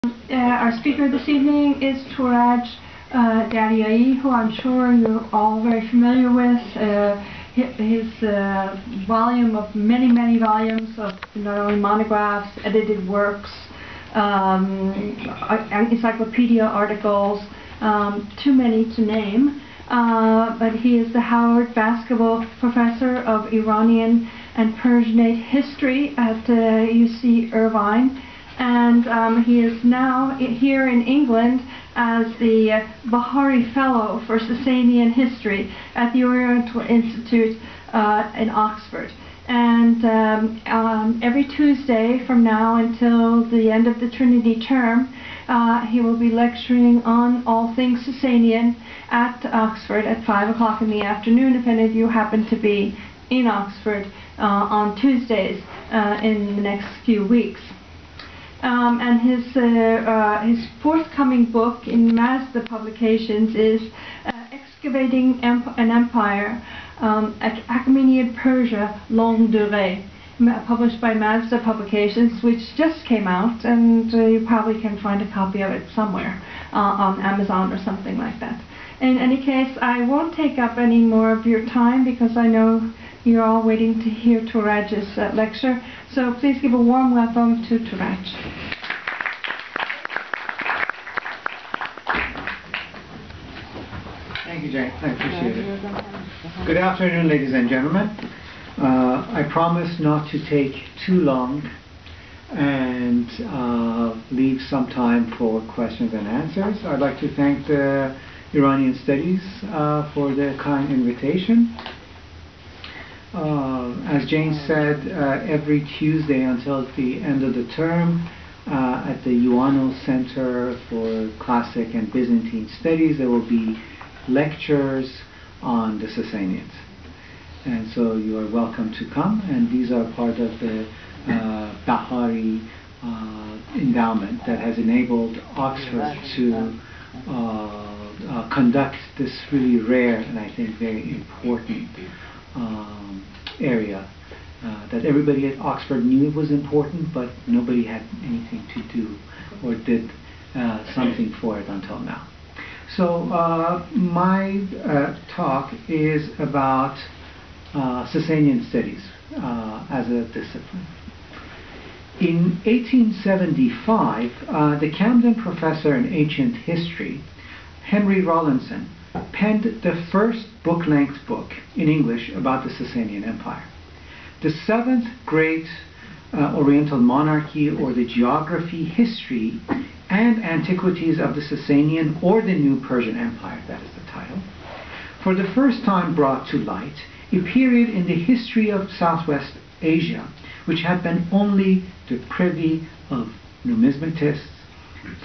Our speaker this evening is Touraj Daryaee, who I'm sure you're all very familiar with. His volume of many volumes of not only monographs, edited works, encyclopedia articles, too many to name. But he is the Howard Basketball Professor of Iranian and Persianate History at UC Irvine. And he is now here in England as the Baghaei Fellow for Sasanian History at the Oriental Institute in Oxford. And every Tuesday from now until the end of the Trinity term, he will be lecturing on all things Sasanian at Oxford at 5 o'clock in the afternoon, if any of you happen to be in Oxford on Tuesdays in the next few weeks. And his forthcoming book in Mazda Publications is Excavating an Empire, Achaemenid Persia, Longue Durée, published by Mazda Publications, which just came out, and you probably can find a copy of it somewhere on Amazon or something like that. In any case, I won't take up any more of your time because I know you're all waiting to hear Touraj's lecture. So please give a warm welcome to Touraj. Thank you, Jane. I appreciate it. Good afternoon, ladies and gentlemen. I promise not to take too long and leave some time for questions and answers. I'd like to thank the Iranian Studies for the kind invitation. As Jane said, every Tuesday until the end of the term at the Ioannou Center for Classic and Byzantine Studies, there will be lectures on the Sasanians. And so you are welcome to come, and these are part of the Baghaei endowment that has enabled Oxford to conduct this really rare and I think very important area that everybody at Oxford knew it was important, but nobody had anything to do or did something for it until now. So my talk is about Sasanian studies as a discipline. In 1875, the Camden professor in ancient history, Henry Rawlinson, penned the first book-length book in English about the Sasanian Empire. The seventh great Oriental monarchy, or the geography, history, and antiquities of the Sasanian or the New Persian Empire, that is the title, for the first time brought to light a period in the history of Southwest Asia which had been only the privy of numismatists,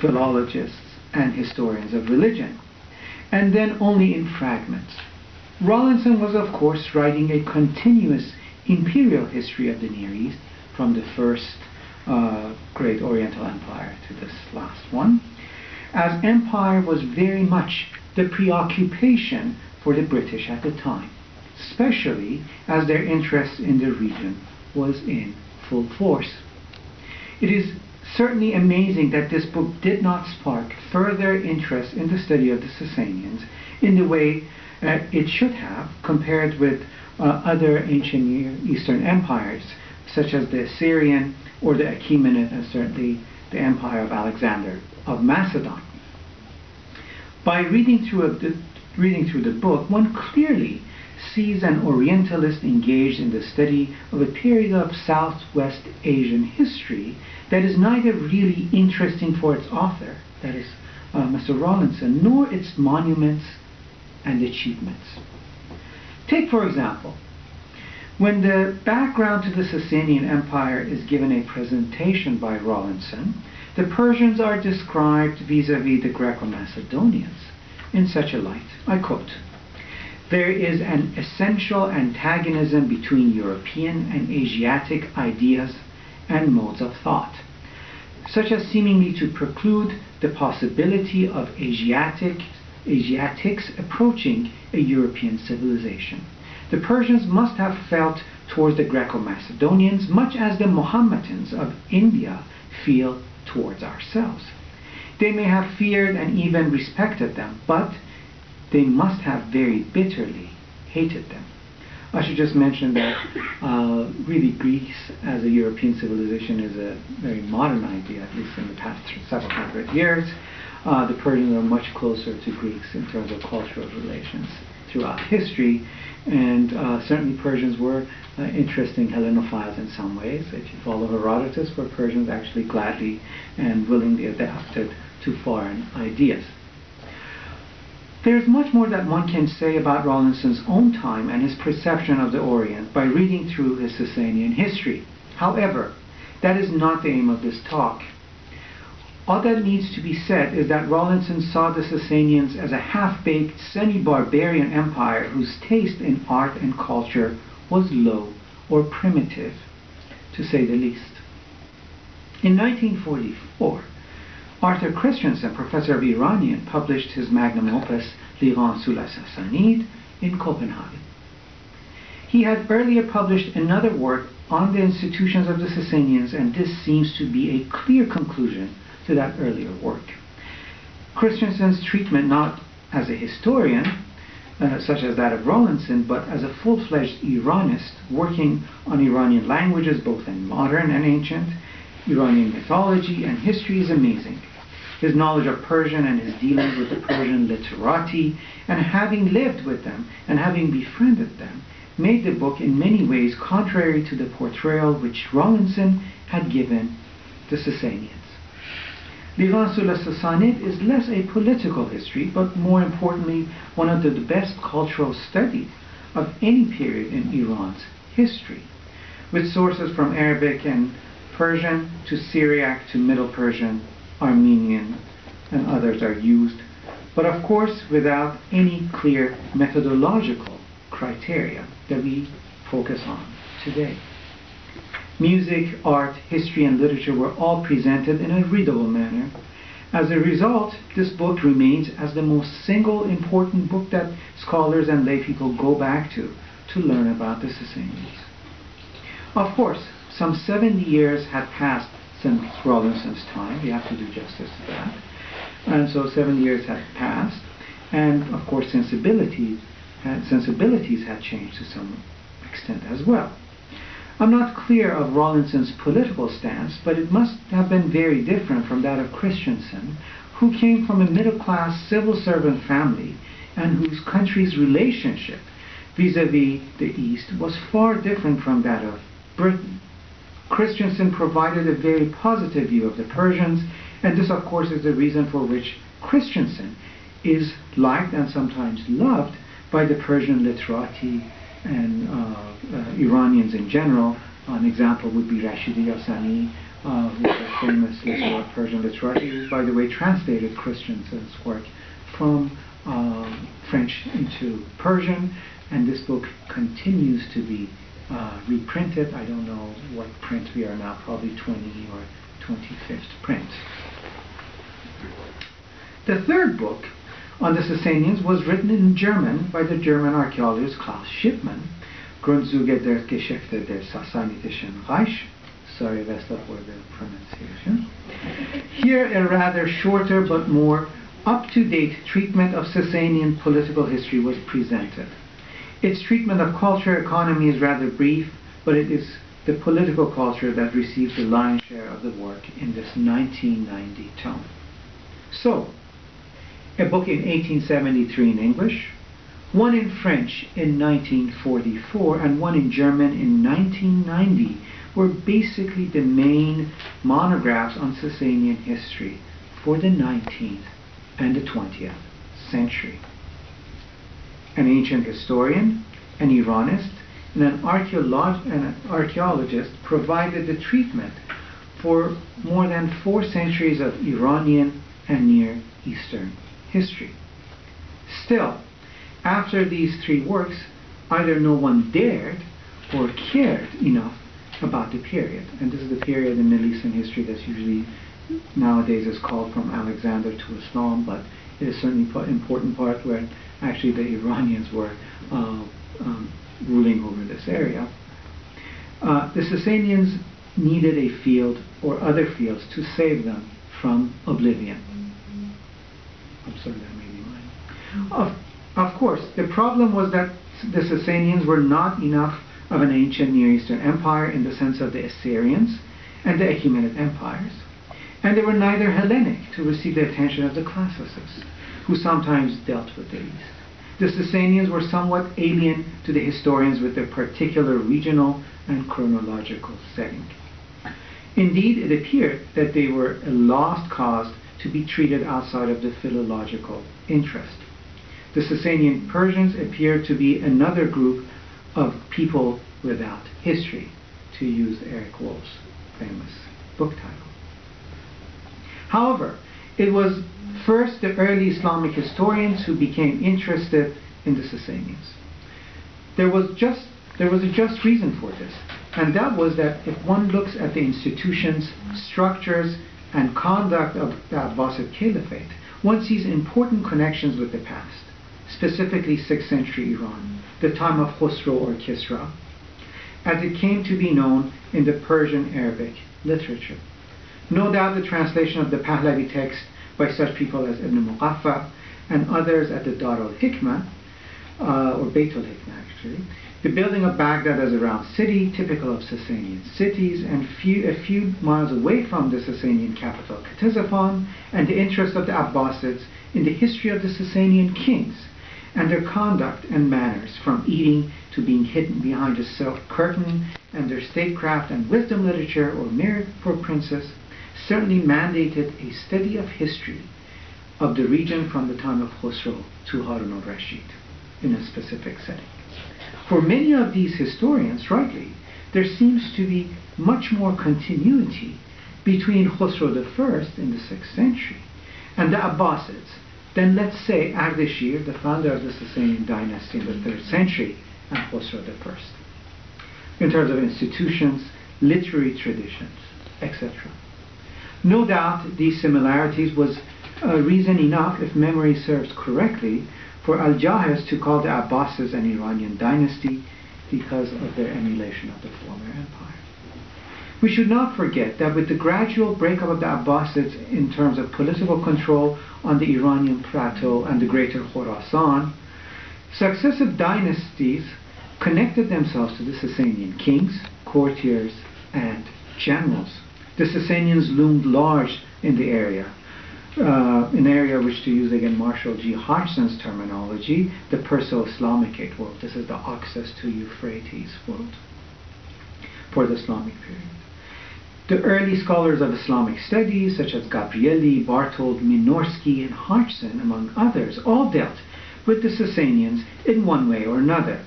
philologists, and historians of religion, and then only in fragments. Rawlinson was, of course, writing a continuous imperial history of the Near East from the first great Oriental empire to this last one, as empire was very much the preoccupation for the British at the time, especially as their interest in the region was in full force. It is certainly amazing that this book did not spark further interest in the study of the Sasanians in the way it should have compared with other ancient Near Eastern empires, such as the Assyrian or the Achaemenid, and certainly the empire of Alexander of Macedon. By reading through the book, one clearly sees an Orientalist engaged in the study of a period of Southwest Asian history that is neither really interesting for its author, that is Mr. Rawlinson, nor its monuments and achievements. Take, for example, when the background to the Sasanian Empire is given a presentation by Rawlinson, the Persians are described vis-à-vis the Greco-Macedonians in such a light. I quote, "There is an essential antagonism between European and Asiatic ideas and modes of thought, such as seemingly to preclude the possibility of Asiatics approaching a European civilization. The Persians must have felt towards the Greco-Macedonians much as the Mohammedans of India feel towards ourselves." They may have feared and even respected them, but they must have very bitterly hated them. I should just mention that really Greece as a European civilization is a very modern idea, at least in the past several hundred years. The Persians are much closer to Greeks in terms of cultural relations throughout history, and certainly Persians were interesting Hellenophiles in some ways. If you follow Herodotus, where Persians actually gladly and willingly adapted to foreign ideas. There is much more that one can say about Rawlinson's own time and his perception of the Orient by reading through his Sasanian history. However, that is not the aim of this talk. All that needs to be said is that Rawlinson saw the Sasanians as a half-baked, semi-barbarian empire whose taste in art and culture was low or primitive, to say the least. In 1944, Arthur Christensen, professor of Iranian, published his magnum opus, L'Iran sous la Sassanide, in Copenhagen. He had earlier published another work on the institutions of the Sasanians, and this seems to be a clear conclusion to that earlier work. Christensen's treatment, not as a historian, such as that of Rawlinson, but as a full-fledged Iranist working on Iranian languages, both in modern and ancient, Iranian mythology and history, is amazing. His knowledge of Persian and his dealings with the Persian literati, and having lived with them and having befriended them, made the book in many ways contrary to the portrayal which Rawlinson had given the Sasanians. L'Iran sous la Sassanide is less a political history, but more importantly, one of the best cultural studies of any period in Iran's history, with sources from Arabic and Persian to Syriac to Middle Persian, Armenian, and others are used, but of course without any clear methodological criteria that we focus on today. Music, art, history, and literature were all presented in a readable manner. As a result, this book remains as the most single important book that scholars and lay people go back to learn about the Sasanians. Of course, some 70 years had passed since Rawlinson's time. We have to do justice to that. And so 7 years had passed, and of course sensibilities had changed to some extent as well. I'm not clear of Rawlinson's political stance, but it must have been very different from that of Christensen, who came from a middle-class civil servant family and whose country's relationship vis-à-vis the East was far different from that of Britain. Christensen provided a very positive view of the Persians, and this of course is the reason for which Christensen is liked and sometimes loved by the Persian literati and Iranians in general. An example would be Baghaei-Yazdi, who is a famous listener of Persian literati, who by the way translated Christensen's work from French into Persian, and this book continues to be reprinted. I don't know what print we are now, probably 20 or 25th print. The third book on the Sasanians was written in German by the German archaeologist Klaus Schippmann, Grundzüge der Geschichte der Sassanidischen Reich. Sorry, Vesta, for the pronunciation. Here, a rather shorter but more up-to-date treatment of Sasanian political history was presented. Its treatment of culture economy is rather brief, but it is the political culture that receives the lion's share of the work in this 1990 tome. So, a book in 1873 in English, one in French in 1944, and one in German in 1990 were basically the main monographs on Sasanian history for the 19th and the 20th century. An ancient historian, an Iranist, and an archaeologist provided the treatment for more than 4 centuries of Iranian and Near Eastern history. Still, after these 3 works, either no one dared or cared enough about the period. And this is the period in Middle Eastern history that's usually nowadays is called from Alexander to Islam, but it is certainly an important part where actually the Iranians were ruling over this area. The Sasanians needed a field or other fields to save them from oblivion. Of course, the problem was that the Sasanians were not enough of an ancient Near Eastern empire in the sense of the Assyrians and the Achaemenid empires, and they were neither Hellenic to receive the attention of the classicists, who sometimes dealt with the East. The Sasanians were somewhat alien to the historians with their particular regional and chronological setting. Indeed, it appeared that they were a lost cause to be treated outside of the philological interest. The Sasanian Persians appear to be another group of people without history, to use Eric Wolf's famous book title. However, it was first the early Islamic historians who became interested in the Sasanians. There was a just reason for this, and that was that if one looks at the institutions, structures, and conduct of the Abbasid Caliphate, one sees important connections with the past, specifically 6th century Iran, the time of Khosrow or Kisra, as it came to be known in the Persian Arabic literature. No doubt the translation of the Pahlavi text by such people as Ibn Muqaffa and others at the Dar al-Hikmah, or Beit al-Hikmah actually, the building of Baghdad as a round city, typical of Sasanian cities, and a few miles away from the Sasanian capital, Ctesiphon, and the interest of the Abbasids in the history of the Sasanian kings, and their conduct and manners, from eating to being hidden behind a silk curtain, and their statecraft and wisdom literature, or mirror for princes, certainly mandated a study of history of the region from the time of Khosrow to Harun al-Rashid in a specific setting. For many of these historians, rightly, there seems to be much more continuity between Khosrow I in the 6th century and the Abbasids than, let's say, Ardashir, the founder of the Sasanian dynasty in the 3rd century, and Khosrow I, in terms of institutions, literary traditions, etc. No doubt these similarities was reason enough, if memory serves correctly, for Al-Jahiz to call the Abbasids an Iranian dynasty because of their emulation of the former empire. We should not forget that with the gradual breakup of the Abbasids in terms of political control on the Iranian plateau and the greater Khorasan, successive dynasties connected themselves to the Sasanian kings, courtiers, and generals. The Sasanians loomed large in the area, an area which, to use again Marshall G. Hodgson's terminology, the Perso-Islamicate world. This is the Oxus to Euphrates world for the Islamic period. The early scholars of Islamic studies, such as Gabrieli, Bartold, Minorsky, and Hodgson, among others, all dealt with the Sasanians in one way or another.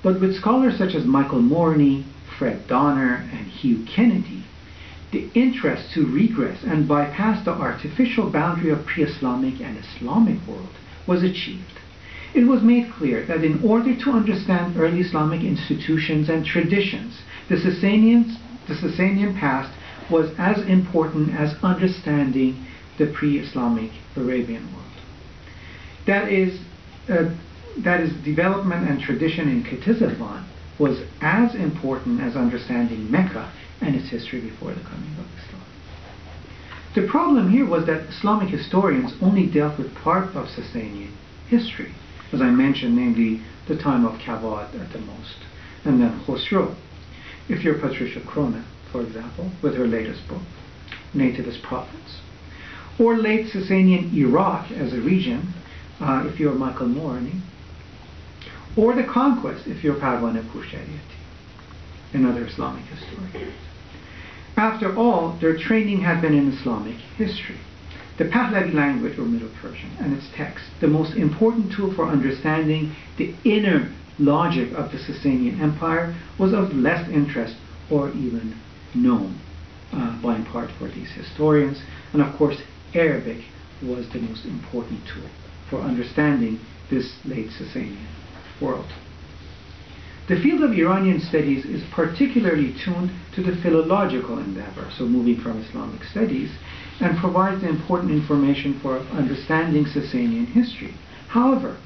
But with scholars such as Michael Morney, Fred Donner, and Hugh Kennedy, the interest to regress and bypass the artificial boundary of pre-Islamic and Islamic world was achieved. It was made clear that in order to understand early Islamic institutions and traditions, the Sasanian past was as important as understanding the pre-Islamic Arabian world. That is, development and tradition in Ctesiphon was as important as understanding Mecca and its history before the coming of Islam. The problem here was that Islamic historians only dealt with part of Sasanian history, as I mentioned, namely the time of Kavad at the most, and then Khosrow. If you're Patricia Crona, for example, with her latest book, Native as Prophets, or late Sasanian Iraq as a region, if you're Michael Morney, or the conquest, if you're Parvaneh Khushariyati, another Islamic historian. After all, their training had been in Islamic history. The Pahlavi language, or Middle Persian, and its text, the most important tool for understanding the inner logic of the Sasanian Empire, was of less interest or even known by and part for these historians. And of course, Arabic was the most important tool for understanding this late Sasanian world. The field of Iranian studies is particularly tuned to the philological endeavor, so moving from Islamic studies, and provides the important information for understanding Sasanian history. However,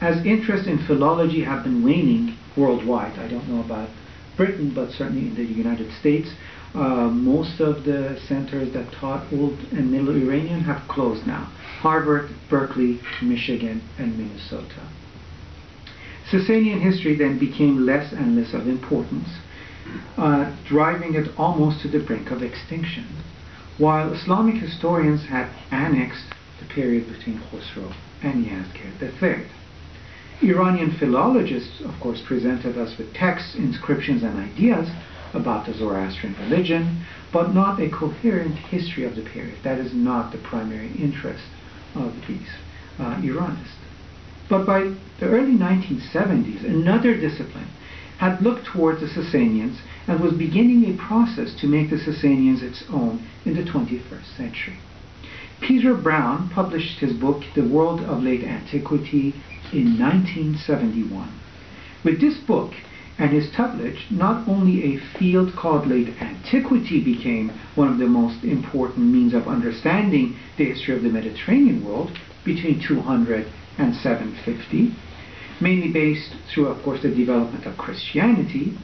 as interest in philology have been waning worldwide, I don't know about Britain, but certainly in the United States, Most of the centers that taught Old and Middle Iranian have closed now. Harvard, Berkeley, Michigan, and Minnesota. Sasanian history then became less and less of importance, driving it almost to the brink of extinction, while Islamic historians had annexed the period between Khosrow and Yazdi III. Iranian philologists, of course, presented us with texts, inscriptions, and ideas about the Zoroastrian religion, but not a coherent history of the period. That is not the primary interest of these Iranists. But by the early 1970s, another discipline had looked towards the Sasanians and was beginning a process to make the Sasanians its own in the 21st century. Peter Brown published his book, The World of Late Antiquity, in 1971. With this book and his tutelage, not only a field called late antiquity became one of the most important means of understanding the history of the Mediterranean world between 200 and 750, mainly based through, of course, the development of Christianity,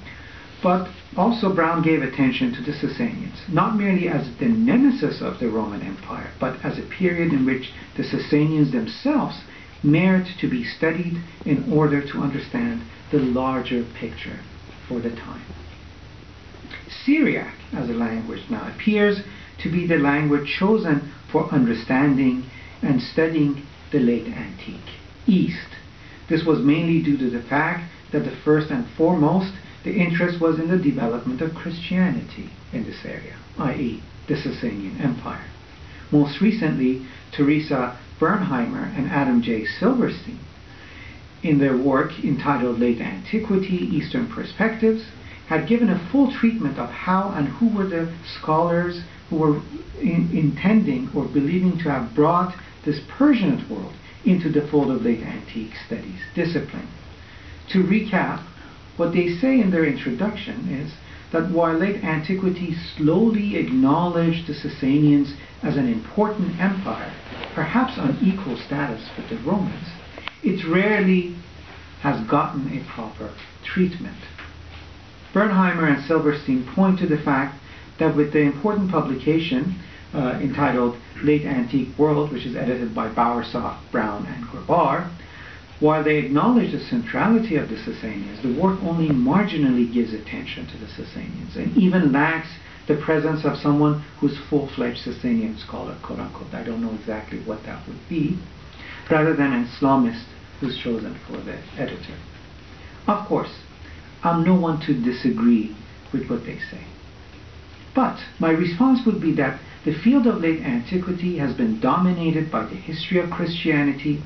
but also Brown gave attention to the Sasanians, not merely as the nemesis of the Roman Empire, but as a period in which the Sasanians themselves merit to be studied in order to understand the larger picture for the time. Syriac as a language now appears to be the language chosen for understanding and studying the late antique East. This was mainly due to the fact that the first and foremost the interest was in the development of Christianity in this area, i.e. the Sasanian Empire. Most recently, Teresa Bernheimer and Adam J. Silverstein, in their work entitled Late Antiquity, Eastern Perspectives, had given a full treatment of how and who were the scholars who were intending or believing to have brought this Persian world into the fold of late antique studies discipline. To recap, what they say in their introduction is that while late antiquity slowly acknowledged the Sasanians as an important empire, perhaps on equal status with the Romans, it rarely has gotten a proper treatment. Bernheimer and Silverstein point to the fact that with the important publication entitled Late Antique World, which is edited by Bowersock, Brown, and Grabar, while they acknowledge the centrality of the Sasanians, the work only marginally gives attention to the Sasanians and even lacks the presence of someone who's full-fledged Sasanian scholar, quote unquote. I don't know exactly what that would be, rather than an Islamist who's chosen for the editor. Of course, I'm no one to disagree with what they say. But my response would be that the field of late antiquity has been dominated by the history of Christianity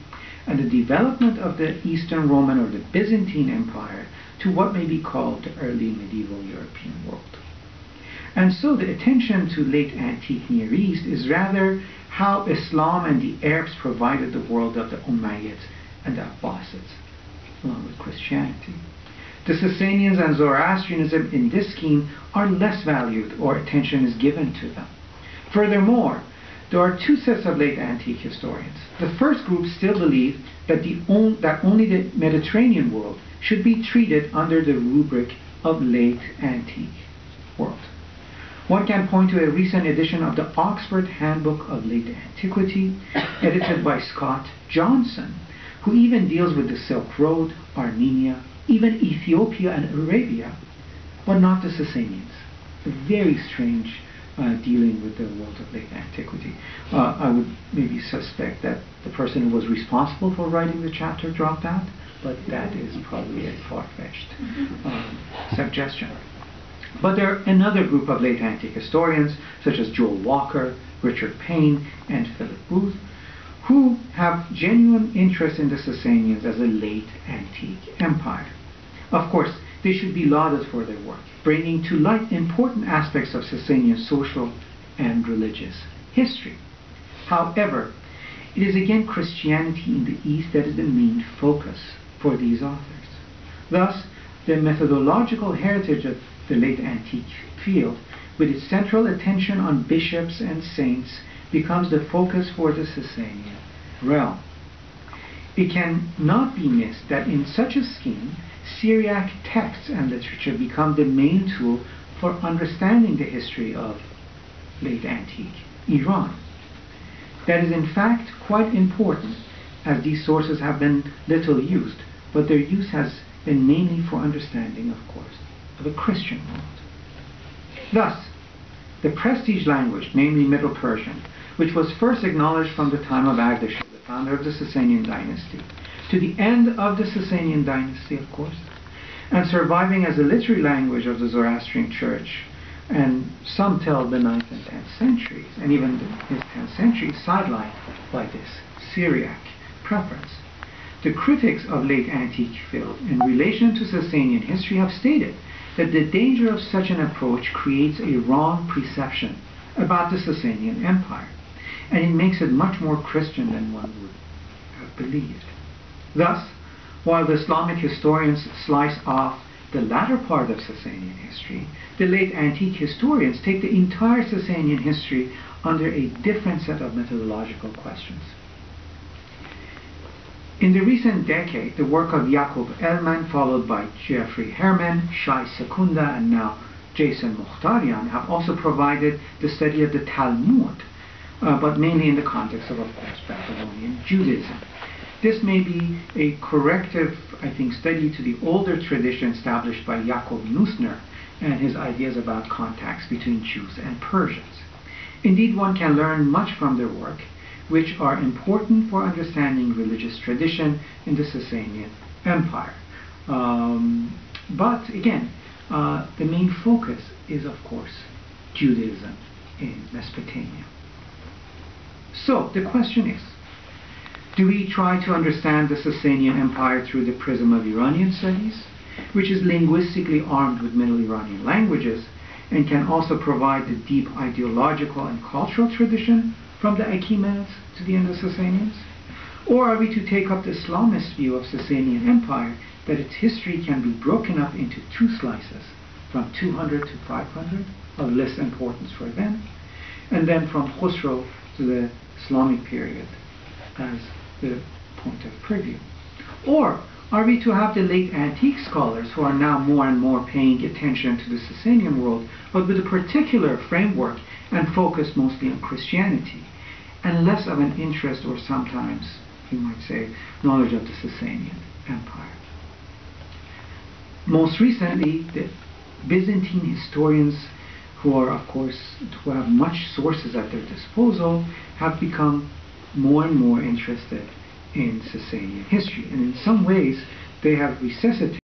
and the development of the Eastern Roman or the Byzantine Empire to what may be called the early medieval European world. And so the attention to late antique Near East is rather how Islam and the Arabs provided the world of the Umayyads and the Abbasids, along with Christianity. The Sasanians and Zoroastrianism in this scheme are less valued or attention is given to them. Furthermore, there are two sets of late antique historians. The first group still believe that only the Mediterranean world should be treated under the rubric of late antique world. One can point to a recent edition of the Oxford Handbook of Late Antiquity, edited by Scott Johnson, who even deals with the Silk Road, Armenia, even Ethiopia and Arabia, but not the Sasanians. A very strange dealing with the world of late antiquity. I would maybe suspect that the person who was responsible for writing the chapter dropped out, but that is probably a far-fetched suggestion. But there are another group of late antique historians, such as Joel Walker, Richard Payne, and Philip Booth, who have genuine interest in the Sasanians as a late antique empire. Of course, they should be lauded for their work, bringing to light important aspects of Sasanian social and religious history. However, it is again Christianity in the East that is the main focus for these authors. Thus, the methodological heritage of the late antique field, with its central attention on bishops and saints, becomes the focus for the Sasanian realm. It cannot be missed that in such a scheme, Syriac texts and literature become the main tool for understanding the history of late antique Iran. That is in fact quite important, as these sources have been little used, but their use has been mainly for understanding, of course, of a Christian world. Thus, the prestige language, namely Middle Persian, which was first acknowledged from the time of Ardashir, the founder of the Sasanian dynasty, to the end of the Sasanian dynasty, of course, and surviving as a literary language of the Zoroastrian Church, and some tell the 9th and 10th centuries, and even the 10th century, sidelined by this Syriac preference. The critics of late antique field in relation to Sasanian history have stated that the danger of such an approach creates a wrong perception about the Sasanian Empire, and it makes it much more Christian than one would have believed. Thus, while the Islamic historians slice off the latter part of Sasanian history, the late antique historians take the entire Sasanian history under a different set of methodological questions. In the recent decade, the work of Yakub Elman, followed by Jeffrey Herman, Shai Sekunda, and now Jason Mokhtarian, have also provided the study of the Talmud, but mainly in the context of course, Babylonian Judaism. This may be a corrective, I think, study to the older tradition established by Yaakov Nusner and his ideas about contacts between Jews and Persians. Indeed, one can learn much from their work, which are important for understanding religious tradition in the Sasanian Empire. But again, the main focus is, of course, Judaism in Mesopotamia. So the question is, do we try to understand the Sasanian Empire through the prism of Iranian studies, which is linguistically armed with Middle Iranian languages and can also provide the deep ideological and cultural tradition from the Achaemenids to the Indo-Sasanians? Or are we to take up the Islamist view of Sasanian Empire, that its history can be broken up into two slices, from 200 to 500, of less importance for them, and then from Khosrow to the Islamic period as the point of preview? Or are we to have the late antique scholars who are now more and more paying attention to the Sasanian world, but with a particular framework and focus mostly on Christianity, and less of an interest, or sometimes you might say knowledge, of the Sasanian Empire? Most recently, the Byzantine historians, who are of course, who have much sources at their disposal, have become more and more interested in Sasanian history, and in some ways they have resuscitated